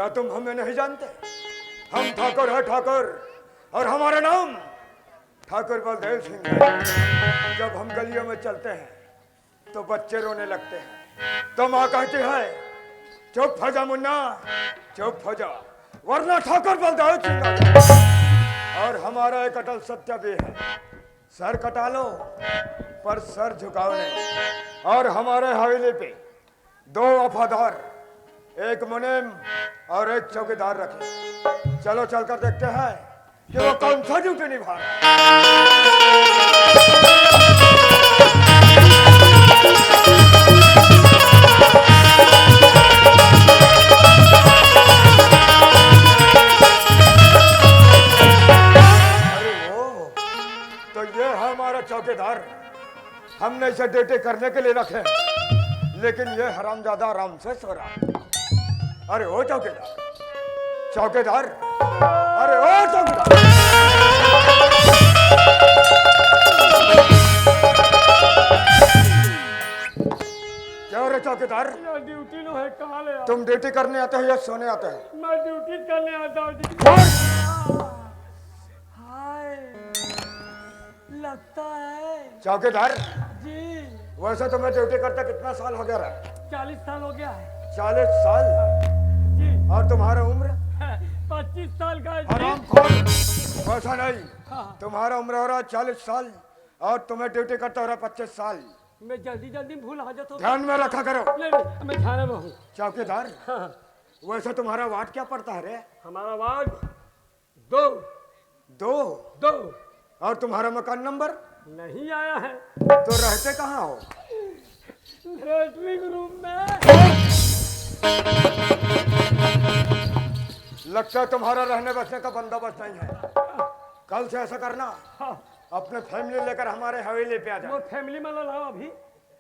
क्या तुम हमें नहीं जानते? हम ठाकुर है ठाकुर, और हमारा नाम ठाकुर बलदेव सिंह है। जब हम गलियों में चलते हैं तो बच्चे रोने लगते हैं, तो माँ कहती है चुप हो जा मुन्ना, चुप हो जा, वरना ठाकुर बलदेव सिंह। और हमारा एक अटल सत्य भी है, सर कटा लो पर सर झुकाओ नहीं। और हमारे हवेली पे 2 वफादार, एक मुनीम और एक चौकीदार रखे। चलो चलकर देखते हैं कि वो कौन सा ड्यूटी निभा रहा है। तो ये है हमारा चौकीदार। हमने इसे ड्यूटी करने के लिए रखे, लेकिन ये हरामजादा आराम से सो रहा है। अरे ओ चौकीदार, चौकीदार, अरे ओ चौकीदार। क्या रे चौकीदार? ड्यूटी नो है, कहाँ ले? तुम ड्यूटी करने आते हो या सोने आते हो? मैं ड्यूटी करने आता हूँ। हाय, लगता है चौकीदार जी। वैसे तुम्हें ड्यूटी करते कितना साल हो गया रहा? 40 साल हो गया है 40 साल? जी। और तुम्हारा उम्र? 25 साल का है हरामखोर, वैसा नहीं। हाँ। तुम्हारा उम्र हो रहा 40 साल और तुम्हें ड्यूटी करता हो रहा 25 साल। मैं जल्दी जल्दी भूल आ जाता हूँ। ध्यान में रखा करो। नहीं, मैं ध्यान में हूँ। चौकीदार, हाँ। वैसे तुम्हारा वार्ड क्या पड़ता है रे? हमारा वार्ड 2 2। 2 और तुम्हारा मकान नंबर? नहीं आया है। तो रहते कहाँ हो? ड्रेसिंग रूम में। लगता है तुम्हारा रहने बसने का बंदोबस्त नहीं है। कल से ऐसा करना, हाँ। अपने फैमिली लेकर हमारे हवेली पे आ वो जाओ। फैमिली में लाओ अभी,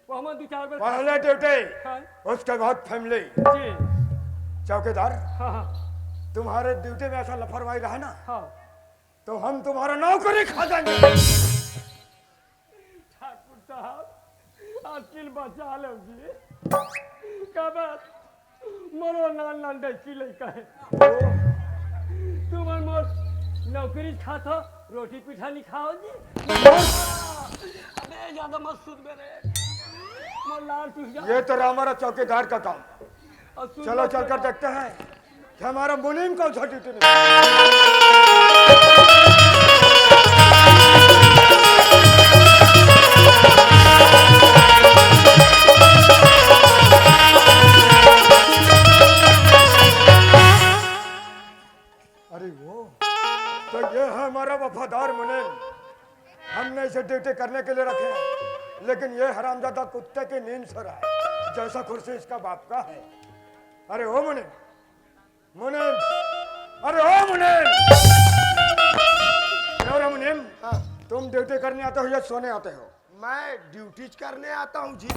वो हम 2-4 बार। पहले ड्यूटी, हाँ। उसके बाद फैमिली। जी। चौकीदार, हाँ हाँ तुम्हारे ड्यूटी में ऐसा लापरवाही रहा ना, हाँ। तो हम तुम्हारा नौकरी खा जाएंगे। ठाकुर साहब, अकिल बचा लो जी। कब मोरो नान देखी लड़का है। तुम मोर नौकरी खातो, रोटी पिठा नहीं खाओ जी। अबे ज्यादा मत सुन मेरे, मोर लाल टूट जा। ये तो हमारा चौकीदार का काम। और सुन चलो लो चलकर तो- देखते हैं कि हमारा मुनीम कौन सा ड्यूटी नहीं। अरे वो तो ये है हमारा वफादार मुनीम। हमने इसे ड्यूटी करने के लिए रखे हैं, लेकिन ये हरामजादा कुत्ते की नींद सो रहा है, जैसा कुर्सी इसका बाप का है। अरे ओ मुनीम, मुनीम, अरे ओ मुनीम। क्या रे मुनीम, तुम ड्यूटी करने आते हो या सोने आते हो? मैं ड्यूटी करने आता हूँ जी।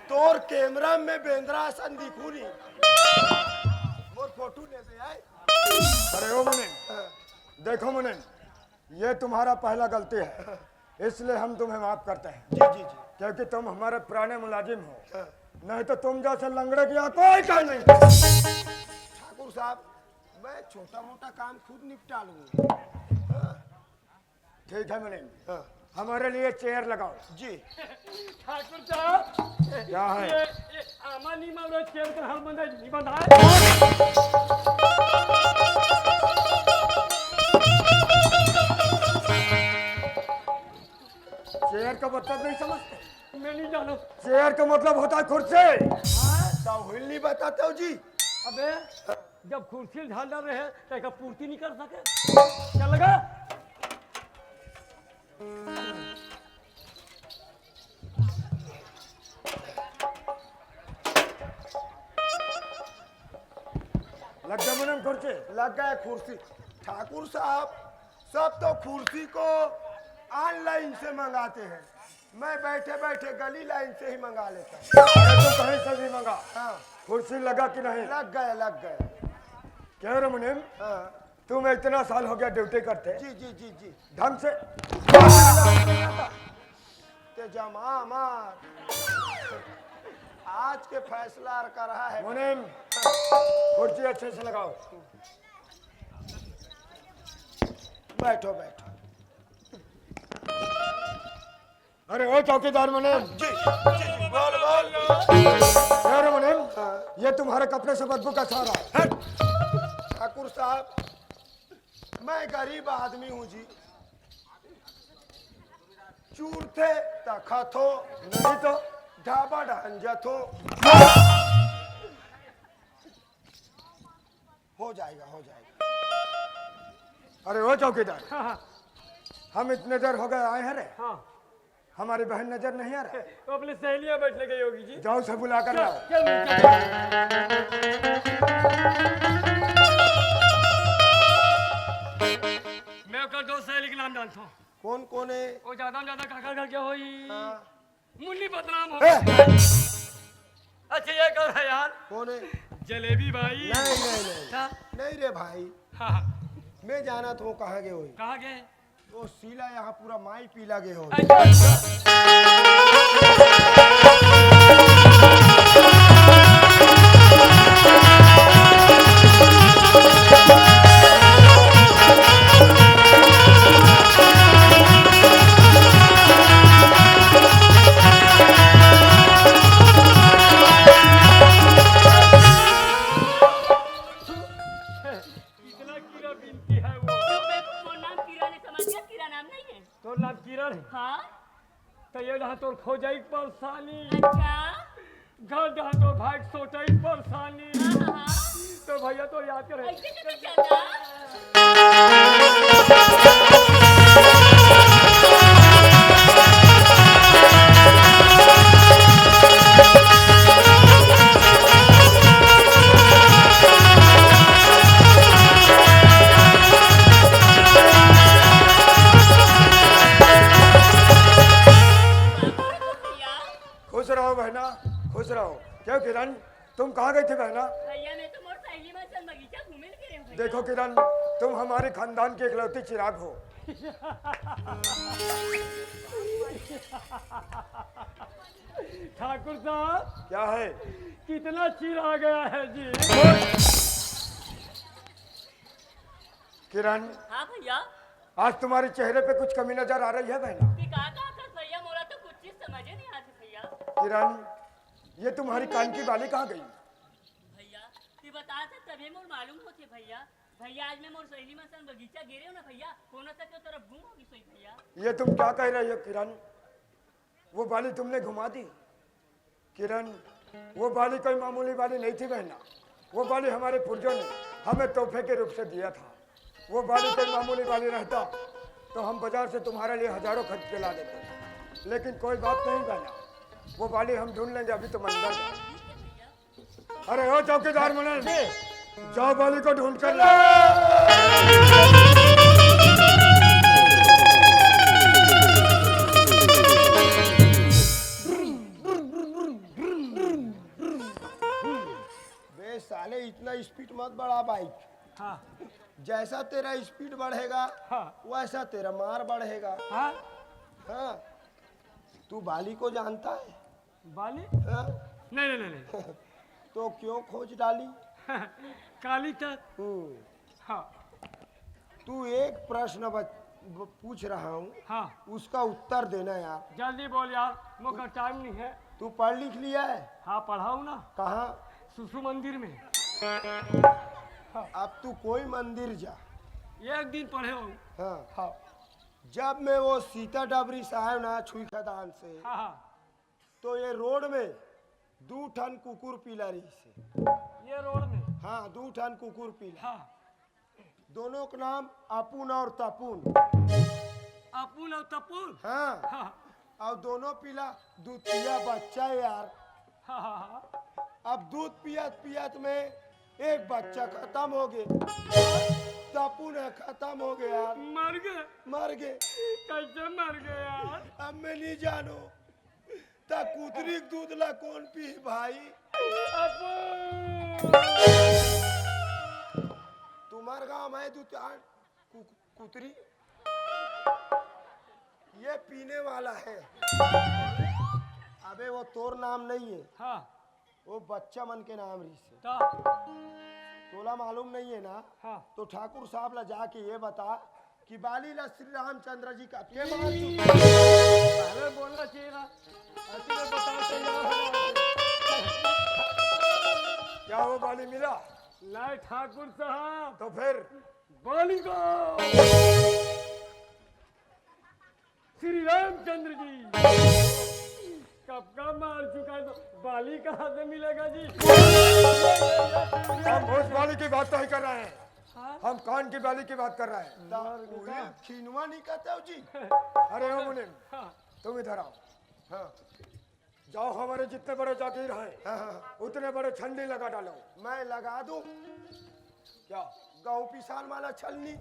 तोर कैमरा में बेंद्रा सन दिखू नहीं, मोर फोटो ले दे आए। अरे ओ मुनीम, देखो मुनीम, ये तुम्हारा पहला गलती है, इसलिए हम तुम्हें माफ करते हैं। जी जी जी। क्योंकि तुम हमारे पुराने मुलाजिम हो, नहीं तो तुम जैसे लंगड़े किया कोई काम नहीं। ठाकुर साहब, मैं छोटा मोटा काम खुद निपटा लूंगा। ठीक है मुनीम, हमारे लिए चेयर लगाओ। जी। ठाकुर साहब, क्या है? ये आमा नहीं मारो, चेयर का हाल बंदा नहीं बंधा है। चेयर का मतलब नहीं समझते? मैं नहीं जानो। चेयर का मतलब होता है कुर्सी। तो हिल नहीं बताते हो जी। अबे जब कुर्सी ढाल रहे तो का पूर्ति नहीं कर सके, क्या लगा? लग गया मुनीम कुर्सी? लग गए कुर्सी। ठाकुर साहब, सब तो कुर्सी को ऑनलाइन से मंगाते हैं, मैं बैठे बैठे गली लाइन से ही मंगा लेता हूँ। अरे तो कहीं से भी मंगा। हाँ, कुर्सी लगा कि नहीं? लग गए लग गए। क्या रे मुनीम, हाँ। तुम इतना साल हो गया ड्यूटी करते, जी जी जी जी। ढंग से ते जमा मार। आज के फैसला कर रहा है। मुनीम कुर्सी अच्छे से लगाओ। बैठो बैठो। अरे ओ चौकीदार मुनीम। जी जी बोल बोल। अरे मुनीम ये तुम्हारे कपड़े से बदबू का सारा है। ठाकुर साहब मैं गरीब आदमी हूँ जी। चूर थे तखत हो नहीं तो ढाबा ढंजत हो जाएगा हो जाएगा। अरे ओ चौकीदार हाँ हाँ हम इतने देर हो गए आए हैं रे। हाँ। हमारी बहन नजर नहीं आ रहा। तो अपनी सहेलियां बैठने गई होगी जी। जाओ से बुला कर लाओ। चल मैं कर दो सहेली के नाम जानता हूँ। कौन कौन है? वो ज्यादा काका घर के होई मुन्नी बदनाम हो। ए, अच्छा ये कर है यार कौन है? जलेबी भाई। नहीं नहीं नहीं हाँ नहीं रे भाई हाँ हाँ। मैं जाना तो कहाँ गए हो? कहाँ गए? वो सीला यहाँ पूरा माई पी लगे हो। अच्छा, अच्छा। इतना कीड़ा बिनती है वो। तो नाम कीड़ा ने समझ गया, कीड़ा नाम नहीं है। तोर नाम किरण है। हाँ तो ये रहा तोर खोजाई परेशानी। अच्छा। घर जहाँ तो भाई सोचाई परेशानी। हाँ तो भैया तो याद करे। ऐसे कैसे चला? भैया खुश रहो बहना खुश रहो। क्यों किरण तुम कहाँ गई थी बहना? भैया मैं तो मोर सहेली में चल बगीचा घूमे के रहे हूँ भैया। देखो किरण तुम हमारे खानदान के इकलौती चिराग हो। ठाकुर साहब क्या है? कितना चिर आ गया है जी। किरण हाँ भैया आज तुम्हारे चेहरे पे कुछ कमी नजर आ रही है बहना। कि कहा कर भैया मोरा तो कुछ चीज समझे नहीं आती भैया। किरण ये तुम्हारी कान की बाली कहाँ गई? भैया तू बता था तभी मोर मालूम होते भैया। भैया आज मैं मोर सहेली में सन बगीचा गिरे हो ना भैया कोनो तक के तरफ घूम होगी सोई भैया। ये तुम क्या कह रही हो किरण? वो बाली तुमने घुमा दी? किरण वो बाली कोई मामूली बाली नहीं थी बहना। वो बाली हमारे पुरजों ने हमें तोहफे के रूप से दिया था। वो बाली कोई मामूली बाली रहता तो हम बाजार से तुम्हारे लिए हजारों खर्च के ला देते। लेकिन कोई बात नहीं बहना, वो बाली हम ढूंढ लेंगे। अभी तुम अंदर जाओ। अरे ओ चौकीदार मुनीम जाओ बाली को ढूंढ कर लाओ। बे साले इतना स्पीड मत बढ़ा बाइक। हाँ जैसा तेरा स्पीड बढ़ेगा हाँ वैसा तेरा मार बढ़ेगा। हाँ। हाँ तू बाली को जानता है? बाली हाँ? नहीं नहीं नहीं नहीं। तो क्यों खोज डाली? काली तक। हाँ तू एक प्रश्न पूछ रहा हूँ हाँ उसका उत्तर देना यार। जल्दी बोल यार मुझे टाइम नहीं है। तू पढ़ लिख लिया है? हाँ पढ़ाऊ ना कहाँ? सुसु मंदिर में। अब तू कोई मंदिर जा। एक दिन पढ़े हो। हाँ हाँ जब मैं वो सीता डबरी साहब ना छुई खदान से हाँ हाँ तो ये रोड में 2 ठन कुकुर पीला रही से। ये रोड में। हाँ 2 ठन कुकुर पीला। हाँ दोनों का नाम अपुन और तपुन। अपुन और तपुन। हाँ हाँ और दोनों पीला दूध पिया बच्चा है यार। हाँ हाँ। अब दूध पियत पियत में एक बच्चा खत्म हो गया। तपुन खत्म हो गया यार। मर गए। मर गए। कैसे मर गए यार? अब मैं नहीं जानो ता कुतरी के दूध ला कौन पी भाई? अपुन। तुम्हारे गांव में दूध कुतरी ये पीने वाला है। अबे वो तोर नाम नहीं है। हाँ वो बच्चा मन के नाम रही से तो तोला मालूम नहीं है ना? हाँ तो ठाकुर साहब ला जाके ये बता कि बाली ला श्री रामचंद्र जी का के मार चुके। पहले बोलना चाहिए ना, ऐसे में बताओ तैयार हो जाओगे। क्या वो बाली मिला? नहीं ठाकुर साहब, तो फिर बाली को श्री रामचंद्र जी कब का मार चुका है, तो बाली कहाँ से मिलेगा जी? हम उस बाली की बात नहीं कर रहे हैं, हाँ? हम कान की बाली की बात कर रहे हैं। उहे खीनवा नहीं कहते हो जी? अरे ओ मुनिम, हाँ, तुम इधर आओ। हाँ जाओ, हमारे जितने बड़े जागीर हैं हाँ हाँ, उतने बड़े छंडी लगा डालो। मैं लगा दूं क्या? गौ पिसान वाला छलनी।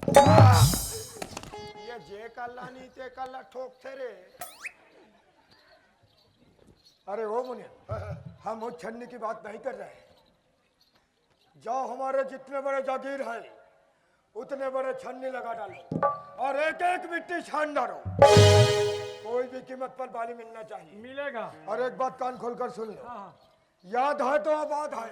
ये जे कल्ला नी ते कल्ला ठोकते रे। अरे ओ मुनिम, हम उस छन्नी की बात नहीं कर रहे हैं। जाओ, हमारे जितने बड़े जागीर हैं उतने बड़े छन्नी लगा डालो और एक एक मिट्टी छान डालो। कोई भी कीमत पर बाली मिलना चाहिए। मिलेगा। और एक बात कान खोलकर सुन लो, हाँ, याद है तो आबाद है,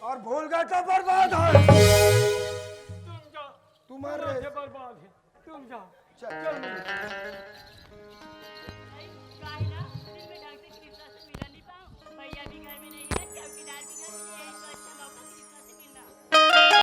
और भूल गए तो बर्बाद है। तुम जाओ, तुम्हारे तुम्हारे बर्बाद है, तुम जाओ। चल। चल